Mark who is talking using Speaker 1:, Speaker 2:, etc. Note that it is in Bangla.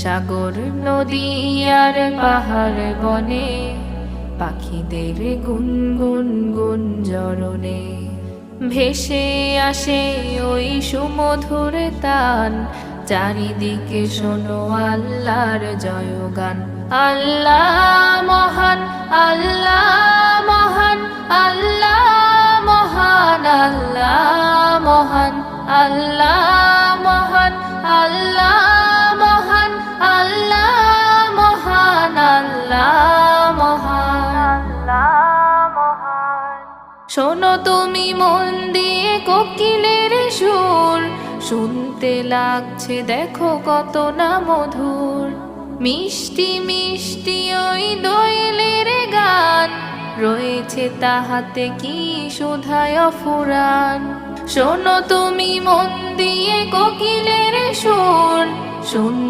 Speaker 1: সাগর নদী আর পাহাড় বনে, পাখিদের গুনগুন গুঞ্জরণে ভেসে আসে ওই সুমধুর তান। চারিদিকে শোনো আল্লাহর জয়গান। আল্লাহ মহান, আল্লাহ মহান, আল্লাহ মহান, আল্লাহ মহান, আল্লাহ মহান, আল্লাহ মহান, আল্লাহ মহান, আল্লাহ মহান, আল্লাহ মহান। শোনো তুমি মন দিয়ে কোকিলের সুর, শুনতে লাগছে দেখো কত না মধুর। মিষ্টি মিষ্টি ওই দোয়েলের গান, রয়েছে তাহাতে কি সুধায় ফুরান। শোনো তুমি মন দিয়ে কোকিলের সুর,